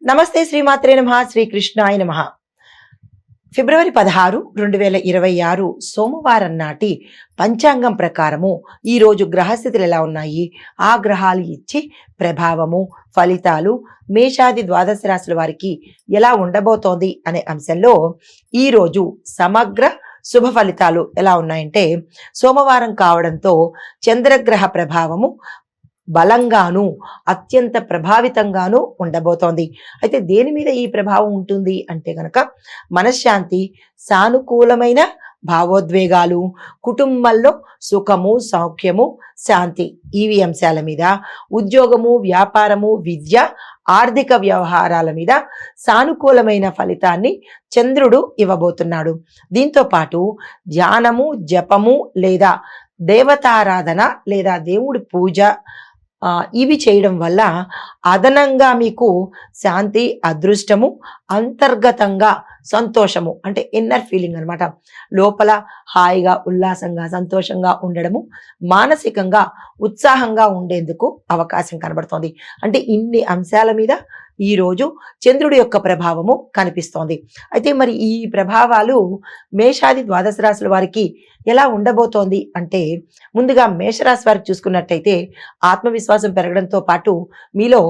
నమస్తే శ్రీమాత్రే నమః శ్రీకృష్ణాయ నమః. ఫిబ్రవరి 16, 2026 సోమవారం నాటి పంచాంగం ప్రకారము ఈరోజు గ్రహస్థితులు ఎలా ఉన్నాయి, ఆ గ్రహాలు ఇచ్చే ప్రభావము, ఫలితాలు మేషాది ద్వాదశ రాశుల వారికి ఎలా ఉండబోతోంది అనే అంశంలో ఈరోజు సమగ్ర శుభ ఫలితాలు ఎలా ఉన్నాయంటే, సోమవారం కావడంతో చంద్రగ్రహ ప్రభావము బలంగాను అత్యంత ప్రభావితంగాను ఉండబోతోంది. అయితే దేని మీద ఈ ప్రభావం ఉంటుంది అంటే గనక మనశ్శాంతి, సానుకూలమైన భావోద్వేగాలు, కుటుంబంలో సుఖము, సౌఖ్యము, శాంతి ఇవి అంశాల మీద, ఉద్యోగము, వ్యాపారము, విద్య, ఆర్థిక వ్యవహారాల మీద సానుకూలమైన ఫలితాన్ని చంద్రుడు ఇవ్వబోతున్నాడు. దీంతో పాటు ధ్యానము, జపము లేదా దేవతారాధన లేదా దేవుడి పూజ ఇవి చేయడం వల్ల అదనంగా మీకు శాంతి, అదృష్టము, అంతర్గతంగా సంతోషము అంటే ఇన్నర్ ఫీలింగ్ అనమాట. లోపల హాయిగా, ఉల్లాసంగా, సంతోషంగా ఉండడము, మానసికంగా ఉత్సాహంగా ఉండేందుకు అవకాశం కనబడుతోంది. అంటే ఇన్ని అంశాల మీద ఈరోజు చంద్రుడి యొక్క ప్రభావము కనిపిస్తోంది. అయితే మరి ఈ ప్రభావాలు మేషాది ద్వాదశ రాశుల వారికి ఎలా ఉండబోతోంది అంటే, ముందుగా మేషరాశి వారికి చూసుకున్నట్టయితే ఆత్మవిశ్వాసం పెరగడంతో పాటు మీలో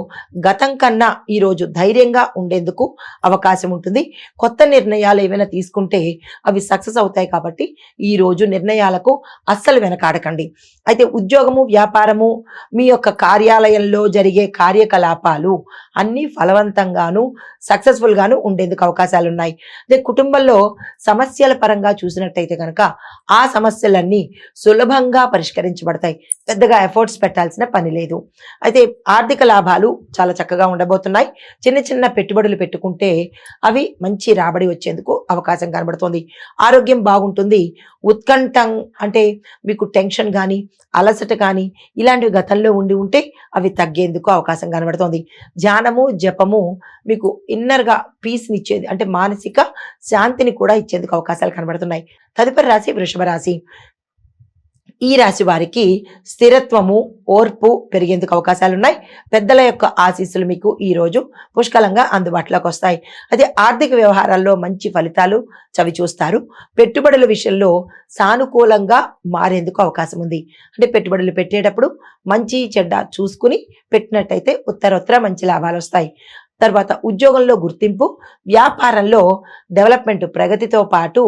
గతం కన్నా ఈరోజు ధైర్యంగా ఉండేందుకు అవకాశం ఉంటుంది. కొత్త నిర్ణయాలు ఏమైనా తీసుకుంటే అవి సక్సెస్ అవుతాయి కాబట్టి ఈరోజు నిర్ణయాలకు అస్సలు వెనకాడకండి. అయితే ఉద్యోగము, వ్యాపారము, మీ యొక్క కార్యాలయంలో జరిగే కార్యకలాపాలు అన్నీ ఫలవంతంగాను సక్సెస్ఫుల్గాను ఉండేందుకు అవకాశాలు ఉన్నాయి. అదే కుటుంబంలో సమస్యల పరంగా చూసినట్టయితే కనుక ఆ సమస్యలన్నీ సులభంగా పరిష్కరించబడతాయి. పెద్దగా ఎఫర్ట్స్ పెట్టాల్సిన పని లేదు. అయితే ఆర్థిక లాభాలు చాలా చక్కగా ఉండబోతున్నాయి. చిన్న చిన్న పెట్టుబడులు పెట్టుకుంటే అవి మంచి రాబడి వచ్చేందుకు అవకాశం కనబడుతుంది. ఆరోగ్యం బాగుంటుంది. ఉత్కంఠం అంటే మీకు టెన్షన్ కానీ, అలసట కానీ ఇలాంటివి గతంలో ఉండి ఉంటే అవి తగ్గేందుకు అవకాశం కనబడుతోంది. ధ్యానము, జపము మీకు ఇన్నర్గా పీస్ని ఇచ్చేది, అంటే మానసిక శాంతిని కూడా ఇచ్చేందుకు అవకాశాలు కనబడుతున్నాయి. తదుపరి రాశి వృషభ రాశి. ఈ రాశి వారికి స్థిరత్వము, ఓర్పు పెరిగేందుకు అవకాశాలు ఉన్నాయి. పెద్దల యొక్క ఆశీస్సులు మీకు ఈరోజు పుష్కలంగా అందుబాటులోకి వస్తాయి. అదే ఆర్థిక వ్యవహారాల్లో మంచి ఫలితాలు చవి చూస్తారు. పెట్టుబడుల విషయంలో సానుకూలంగా మారేందుకు అవకాశం ఉంది. అంటే పెట్టుబడులు పెట్టేటప్పుడు మంచి చెడ్డ చూసుకుని పెట్టినట్టయితే ఉత్తరోత్తర మంచి లాభాలు వస్తాయి. తర్వాత ఉద్యోగంలో గుర్తింపు, వ్యాపారంలో డెవలప్మెంట్, ప్రగతితో పాటు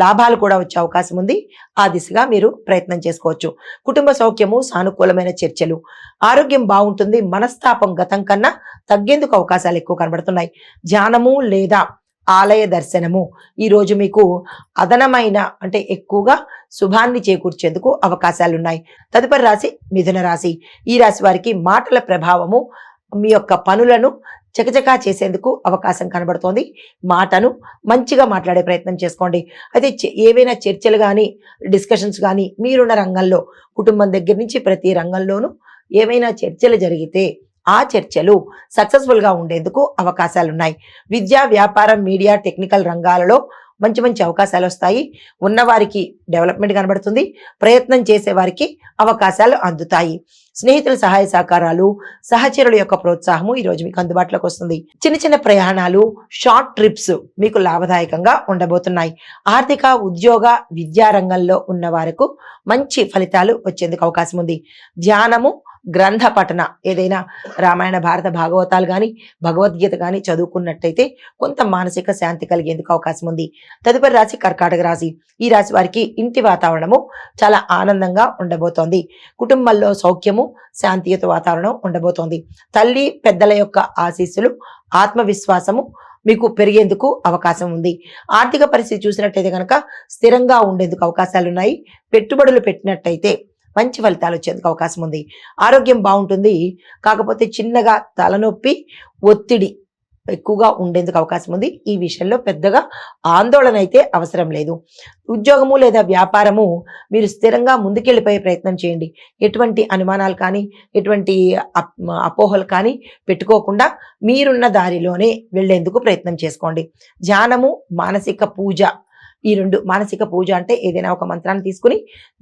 లాభాలు కూడా వచ్చే అవకాశం ఉంది. ఆ దిశగా మీరు ప్రయత్నం చేసుకోవచ్చు. కుటుంబ సౌఖ్యము, సానుకూలమైన చర్చలు, ఆరోగ్యం బాగుంటుంది. మనస్తాపం గతం కన్నా తగ్గేందుకు అవకాశాలు ఎక్కువ కనబడుతున్నాయి. ధ్యానము లేదా ఆలయ దర్శనము ఈరోజు మీకు అదనమైన అంటే ఎక్కువగా శుభాన్ని చేకూర్చేందుకు అవకాశాలు ఉన్నాయి. తదుపరి రాశి మిథున రాశి. ఈ రాశి వారికి మాటల ప్రభావము మీ యొక్క పనులను చకచకా చేసేందుకు అవకాశం కనబడుతోంది. మాటను మంచిగా మాట్లాడే ప్రయత్నం చేసుకోండి. అయితే ఏవైనా చర్చలు కానీ, డిస్కషన్స్ కానీ మీరున్న రంగంలో, కుటుంబం దగ్గర నుంచి ప్రతి రంగంలోనూ ఏవైనా చర్చలు జరిగితే ఆ చర్చలు సక్సెస్ఫుల్గా ఉండేందుకు అవకాశాలు ఉన్నాయి. విద్య, వ్యాపారం, మీడియా, టెక్నికల్ రంగాలలో మంచి మంచి అవకాశాలు వస్తాయి. ఉన్నవారికి డెవలప్మెంట్ కనబడుతుంది. ప్రయత్నం చేసేవారికి అవకాశాలు అందుతాయి. స్నేహితుల సహాయ సహకారాలు, సహచరుల యొక్క ప్రోత్సాహము ఈరోజు మీకు అందుబాటులోకి వస్తుంది. చిన్న చిన్న ప్రయాణాలు, షార్ట్ ట్రిప్స్ మీకు లాభదాయకంగా ఉండబోతున్నాయి. ఆర్థిక, ఉద్యోగ, విద్యా రంగంలో ఉన్న వారికి మంచి ఫలితాలు వచ్చేందుకు అవకాశం ఉంది. ధ్యానము, గ్రంథ పఠన, ఏదైనా రామాయణ, భారత, భాగవతాలు కానీ, భగవద్గీత కానీ చదువుకున్నట్టయితే కొంత మానసిక శాంతి కలిగేందుకు అవకాశం ఉంది. తదుపరి రాశి కర్కాటక రాశి. ఈ రాశి వారికి ఇంటి వాతావరణము చాలా ఆనందంగా ఉండబోతోంది. కుటుంబంలో సౌఖ్యము, శాంతియుత వాతావరణం ఉండబోతోంది. తల్లి, పెద్దల యొక్క ఆశీస్సులు, ఆత్మవిశ్వాసము మీకు పెరిగేందుకు అవకాశం ఉంది. ఆర్థిక పరిస్థితి చూసినట్టయితే కనుక స్థిరంగా ఉండేందుకు అవకాశాలు ఉన్నాయి. పెట్టుబడులు పెట్టినట్టయితే మంచి ఫలితాలు వచ్చేందుకు అవకాశం ఉంది. ఆరోగ్యం బాగుంటుంది. కాకపోతే చిన్నగా తలనొప్పి, ఒత్తిడి ఎక్కువగా ఉండేందుకు అవకాశం ఉంది. ఈ విషయంలో పెద్దగా ఆందోళన అయితే అవసరం లేదు. ఉద్యోగము లేదా వ్యాపారము మీరు స్థిరంగా ముందుకెళ్ళిపోయే ప్రయత్నం చేయండి. ఎటువంటి అనుమానాలు కానీ, ఎటువంటి అపోహలు కానీ పెట్టుకోకుండా మీరున్న దారిలోనే వెళ్లేందుకు ప్రయత్నం చేసుకోండి. ధ్యానము, మానసిక పూజ ఈ 2 మానసిక పూజ అంటే ఏదైనా ఒక మంత్రాన్ని తీసుకుని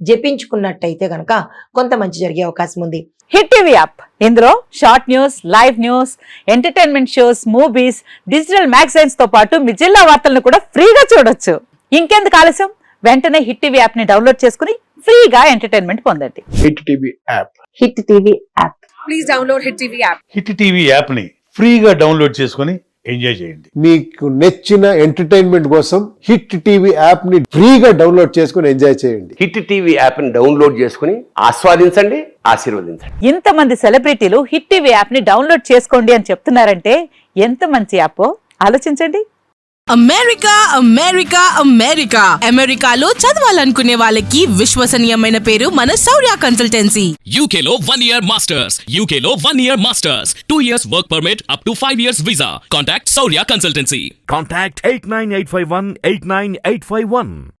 జపించుకున్నట్టయితే గనక కొంత మంచి జరిగే అవకాశం ఉంది. హిట్ టీవీ యాప్, ఇందులో short news, live news, entertainment shows, movies, digital magazines తో పాటు మీ జిల్లా వార్తలను కూడా ఫ్రీగా చూడొచ్చు. ఇంకెందుకు ఆలస్యం, వెంటనే హిట్ టీవీ యాప్ ని డౌన్లోడ్ చేసుకుని ఫ్రీగా ఎంటర్టైన్మెంట్ పొందండి. Hit TV app. Hit TV app. Please download Hit TV app. Hit TV యాప్ని ఫ్రీగా డౌన్లోడ్ చేసుకొని ఎంజాయ్ చేయండి. మీకు నచ్చిన ఎంటర్టైన్మెంట్ కోసం హిట్ టీవీ యాప్ ని ఫ్రీగా డౌన్లోడ్ చేసుకుని ఎంజాయ్ చేయండి. హిట్ టీవీ యాప్ని డౌన్లోడ్ చేసుకుని ఆస్వాదించండి, ఆశీర్వదించండి. ఇంతమంది సెలబ్రిటీలు హిట్ టీవీ యాప్ ని డౌన్లోడ్ చేసుకోండి అని చెప్తున్నారంటే ఎంత మంచి యాప్ ఆలోచించండి. అమెరికా అమెరికా అమెరికా అమెరికాలో చదవాలనుకునే వాళ్ళకి విశ్వసనీయమైన పేరు మన శౌర్య కన్సల్టెన్సీ. UK లో 1 year masters. UK లో 1 year masters. 2 years work permit up to 5 years visa. Contact Saurya Consultancy. Contact 89851 89851.